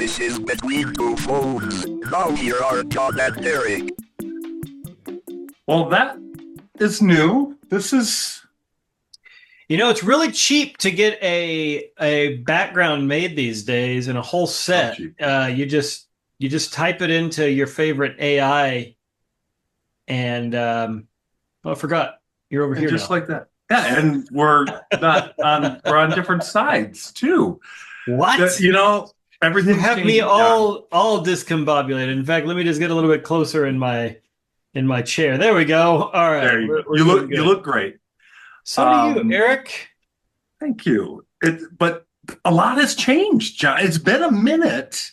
services between two phones. Now here are John and Derek. Well, that is new. This is it's really cheap to get a background made these days and a whole set. You just type it into your favorite AI, and I forgot you're over here just now. like that. Yeah, and we're on different sides too. What? Everything You have me all discombobulated. In fact, let me just get a little bit closer in my chair. There we go. All right. There you look great. So do you, Eric. Thank you. But a lot has changed, John. It's been a minute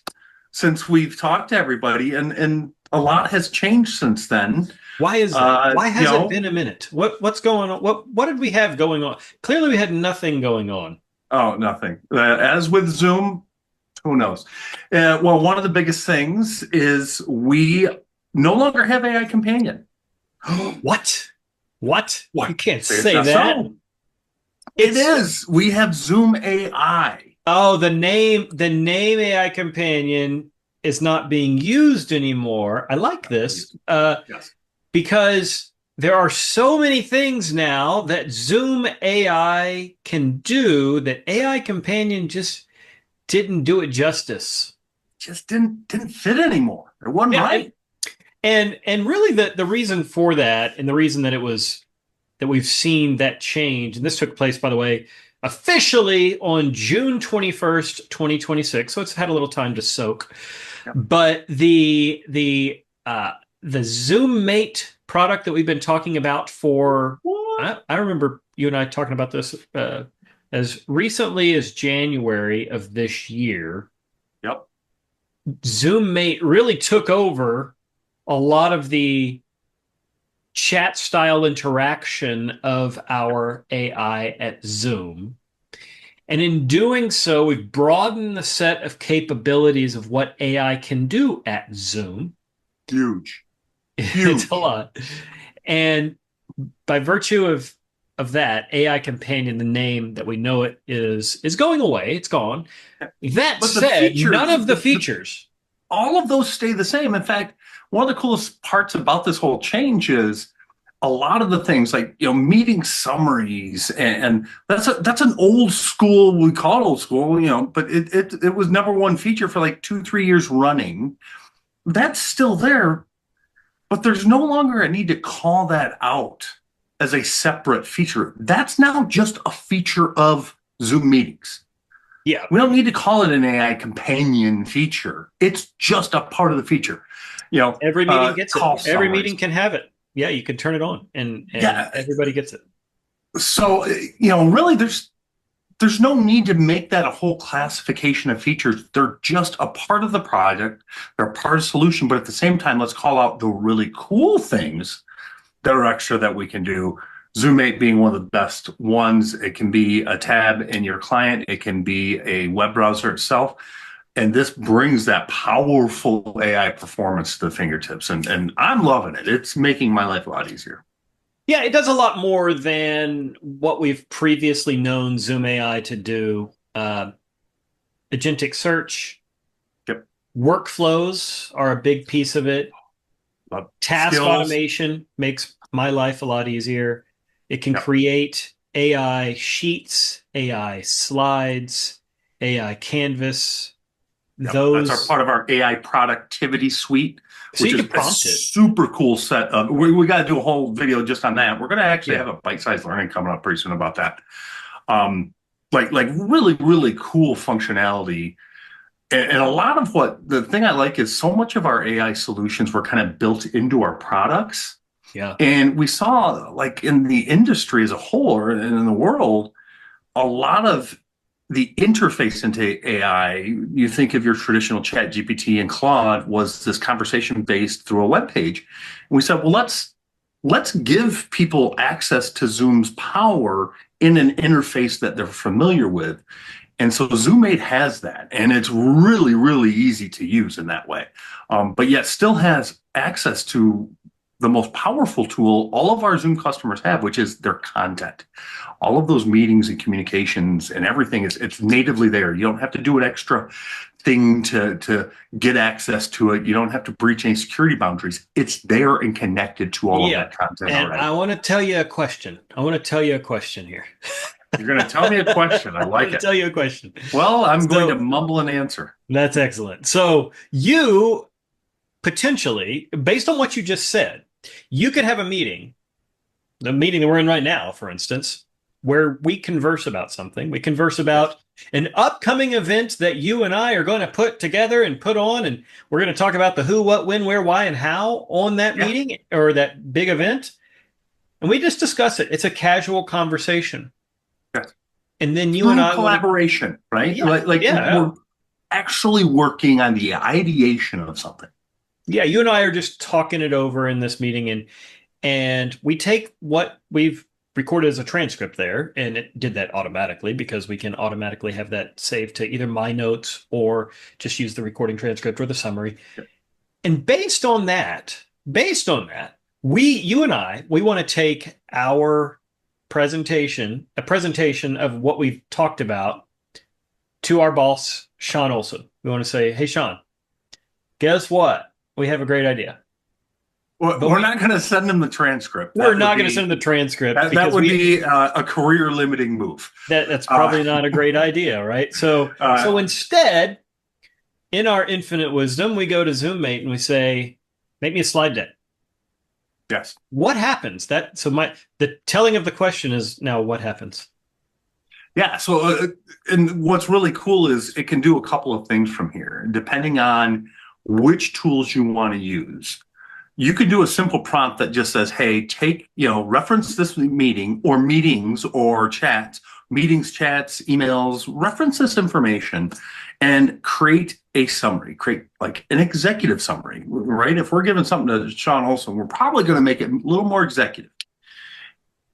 since we've talked to everybody, and a lot has changed since then. Why is that? Why has it been a minute? What's going on? What did we have going on? Clearly, we had nothing going on. Oh, nothing. As with Zoom, who knows? Well, one of the biggest things is we no longer have AI Companion. What? You can't Say say that. So. It is. We have Zoom AI. Oh, the name AI Companion is not being used anymore. I like this. Yes. Because there are so many things now that Zoom AI can do that AI Companion just didn't do it justice. Just didn't fit anymore. It wasn't right. And really the reason for that, and the reason that we've seen that change, and this took place, by the way, officially on June 21st, 2026. So it's had a little time to soak. Yep. But the ZoomMate product that we've been talking about for, I remember you and I talking about this as recently as January of this year. Yep. ZoomMate really took over a lot of the chat style interaction of our AI at Zoom. And in doing so, we've broadened the set of capabilities of what AI can do at Zoom. Huge. It's a lot. And by virtue of that, AI Companion, the name that we know it is going away. It's gone. That said, none of the features. All of those stay the same. In fact, one of the coolest parts about this whole change is a lot of the things like meeting summaries, and that's an old school. We call it old school, but it was number one feature for like 2-3 years running. That's still there, but there's no longer a need to call that out as a separate feature. That's now just a feature of Zoom meetings. Yeah, we don't need to call it an AI Companion feature. It's just a part of the feature. Every meeting gets it. Summaries. Every meeting can have it. Yeah, you can turn it on, and everybody gets it. So really, there's no need to make that a whole classification of features. They're just a part of the project. They're a part of the solution. But at the same time, let's call out the really cool things that are extra that we can do. ZoomMate being one of the best ones. It can be a tab in your client. It can be a web browser itself. And this brings that powerful AI performance to the fingertips. And I'm loving it. It's making my life a lot easier. Yeah, it does a lot more than what we've previously known Zoom AI to do. Agentic search. Yep. Workflows are a big piece of it. Task automation makes my life a lot easier. It can create AI sheets, AI slides, AI canvas. That's our part of our AI productivity suite, which is a super cool set of. We got to do a whole video just on that. We're going to actually have a bite-sized learning coming up pretty soon about that. Like really, really cool functionality. And a lot of the thing I like is so much of our AI solutions were kind of built into our products. Yeah. And we saw, like, in the industry as a whole, and in the world, a lot of the interface into AI, you think of your traditional Chat GPT and Claude was this conversation based through a web page. And we said, well, let's give people access to Zoom's power in an interface that they're familiar with. And so ZoomMate has that, and it's really, really easy to use in that way, but yet still has access to the most powerful tool all of our Zoom customers have, which is their content. All of those meetings and communications and everything it's natively there. You don't have to do an extra thing to get access to it. You don't have to breach any security boundaries. It's there and connected to all of that content and already. I want to tell you a question. I want to tell you a question here. You're going to tell me a question. I I'm like going to it. tell you a question. Well, I'm going So- to mumble an answer. That's excellent. So you potentially, based on what you just said, you could have a meeting, the meeting that we're in right now, for instance, where we converse about something. We converse about an upcoming event that you and I are going to put together and put on, and we're going to talk about the who, what, when, where, why, and how on that Yeah. meeting or that big event. And we just discuss it. It's a casual conversation. Yes. And then you Through and I collaboration, right? We're actually working on the ideation of something. Yeah, you and I are just talking it over in this meeting, and we take what we've recorded as a transcript there, and it did that automatically because we can automatically have that saved to either my notes or just use the recording transcript or the summary. Yep. And based on that, you and I, we want to take our presentation, a presentation of what we've talked about to our boss, Sean Olson. We want to say, hey, Sean, guess what? We have a great idea. Well, we're not going to send them the transcript. We're not going to send them the transcript. That would be a career limiting move. That's probably not a great idea, right? So instead, in our infinite wisdom, we go to ZoomMate and we say, make me a slide deck. Yes. What happens? The telling of the question is now what happens? Yeah. So, and what's really cool is it can do a couple of things from here, depending on which tools you want to use. You could do a simple prompt that just says, hey, reference this meeting or meetings or chats, chats, emails, reference this information and create a summary, create like an executive summary, right? If we're giving something to Sean Olson, we're probably going to make it a little more executive.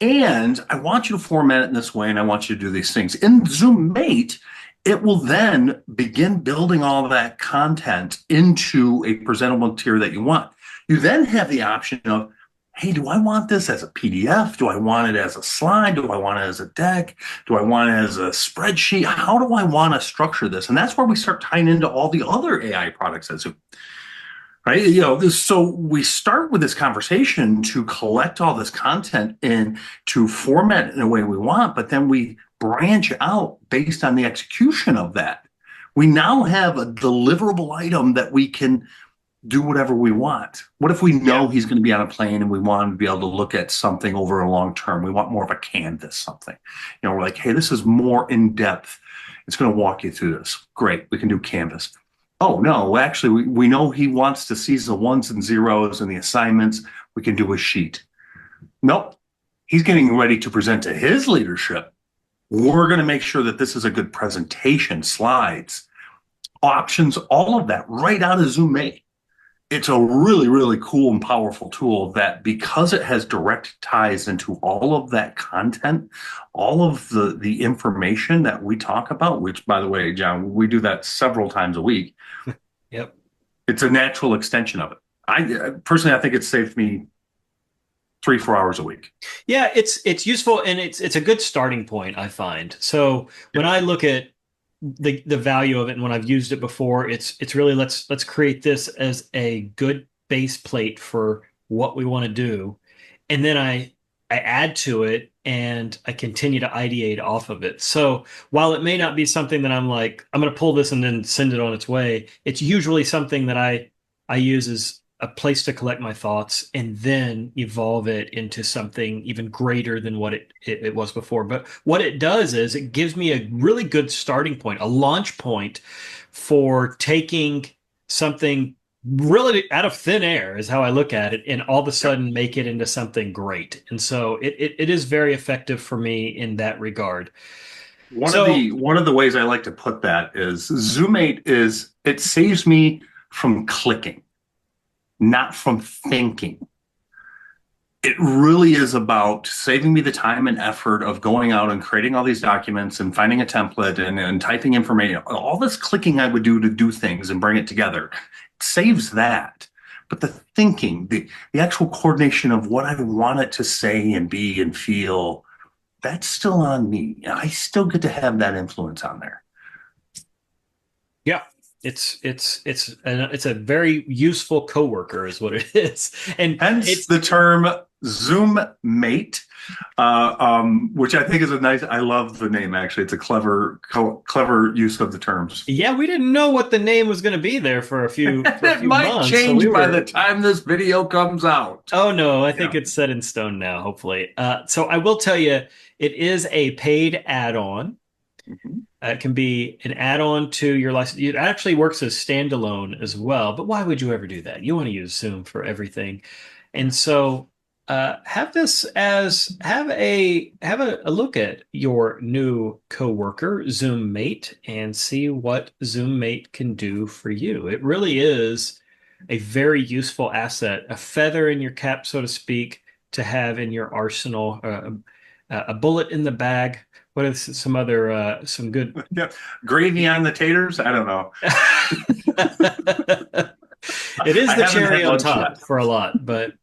And I want you to format it in this way, and I want you to do these things. In ZoomMate, it will then begin building all that content into a presentable material that you want. You then have the option of, hey, do I want this as a PDF? Do I want it as a slide? Do I want it as a deck? Do I want it as a spreadsheet? How do I want to structure this? And that's where we start tying into all the other AI products at Zoom. Right? So we start with this conversation to collect all this content and to format it in a way we want, but then we branch out based on the execution of that. We now have a deliverable item that we can do whatever we want. What if we know he's going to be on a plane and we want him to be able to look at something over a long term? We want more of a canvas, something. We're like, hey, this is more in depth. It's going to walk you through this. Great. We can do canvas. Oh, no, actually, we know he wants to see the ones and zeros and the assignments. We can do a sheet. Nope. He's getting ready to present to his leadership. We're going to make sure that this is a good presentation, slides, options, all of that right out of ZoomMate. It's a really, really cool and powerful tool that, because it has direct ties into all of that content, all of the information that we talk about, which, by the way, John, we do that several times a week. Yep. It's a natural extension of it. I personally think it's saved me 3-4 hours a week. Yeah, it's useful, and it's a good starting point, I find. So when I look at the value of it, and when I've used it before, it's really let's create this as a good base plate for what we want to do, and then I add to it and I continue to ideate off of it. So while it may not be something that I'm like, I'm going to pull this and then send it on its way, it's usually something that I use as a place to collect my thoughts and then evolve it into something even greater than what it was before. But what it does is it gives me a really good starting point, a launch point for taking something really out of thin air is how I look at it, and all of a sudden make it into something great. And so it is very effective for me in that regard. One of the ways I like to put that is ZoomMate it saves me from clicking, not from thinking. It really is about saving me the time and effort of going out and creating all these documents and finding a template and typing information. All this clicking I would do to do things and bring it together, it saves that. But the thinking, the actual coordination of what I want it to say and be and feel, that's still on me. I still get to have that influence on there. Yeah. It's a very useful coworker, is what it is, and Hence it's the term ZoomMate, which I think is a nice. I love the name. Actually, it's a clever use of the terms. yeah. We didn't know what the name was going to be there for a few It might months, change so by the time this video comes out. Oh no, I think it's set in stone now. Hopefully, so I will tell you, it is a paid add-on. Mhm. It can be an add-on to your license. It actually works as standalone as well. But why would you ever do that? You want to use Zoom for everything, and so have a look at your new coworker, ZoomMate, and see what ZoomMate can do for you. It really is a very useful asset, a feather in your cap, so to speak, to have in your arsenal, a bullet in the bag. What is some other some good Yeah. Gravy on the taters? I don't know. It is I the haven't cherry had on lunch top yet. for a lot, but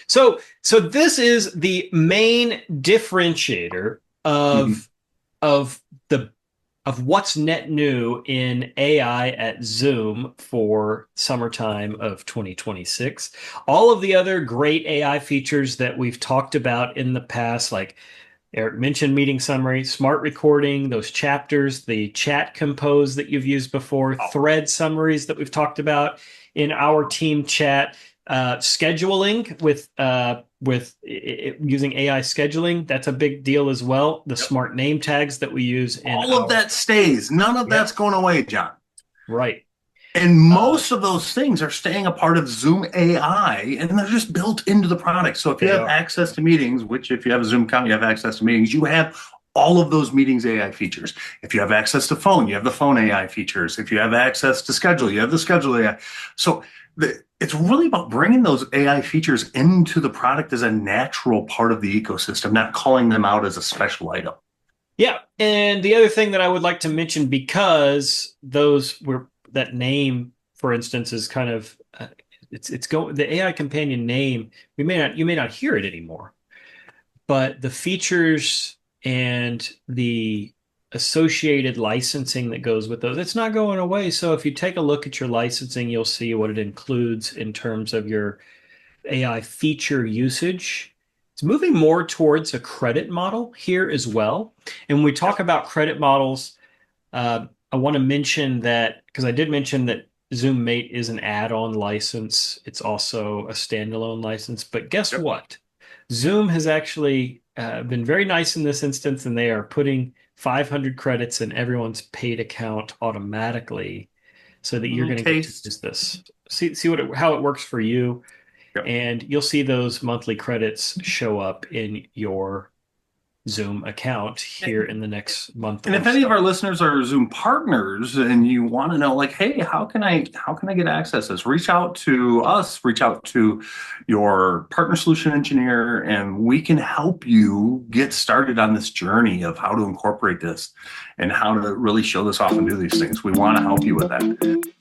so this is the main differentiator Mhm. of the of what's net new in AI at Zoom for summertime of 2026. All of the other great AI features that we've talked about in the past, like Eric mentioned meeting summary, smart recording, those chapters, the chat compose that you've used before, thread summaries that we've talked about in our team chat, scheduling with using AI scheduling. That's a big deal as well. The smart name tags that we use in All of that stays. None of Yep. that's going away, John. Right. And most of those things are staying a part of Zoom AI, and they're just built into the product. So if you They have are. access to meetings, which if you have a Zoom account, you have access to meetings, you have all of those meetings AI features. If you have access to phone, you have the phone AI features. If you have access to schedule, you have the schedule AI. So it's really about bringing those AI features into the product as a natural part of the ecosystem, not calling them out as a special item. Yeah, and the other thing that I would like to mention, because those were that name, for instance, is kind of it's going the AI companion name. You may not hear it anymore, but the features and the associated licensing that goes with those, it's not going away. So if you take a look at your licensing, you'll see what it includes in terms of your AI feature usage. It's moving more towards a credit model here as well. And when we talk about credit models, I want to mention that because I did mention that ZoomMate is an add-on license. It's also a standalone license. But guess Yep. what? Zoom has actually been very nice in this instance, and they are putting 500 credits in everyone's paid account automatically so that you're going to get to use this. See how it works for you. Yep. And you'll see those monthly credits show up in your Zoom account here in the next month. And if any of our listeners are Zoom partners and you want to know, like, hey, how can I get access to this? Reach out to us, reach out to your partner solution engineer, and we can help you get started on this journey of how to incorporate this and how to really show this off and do these things. We want to help you with that.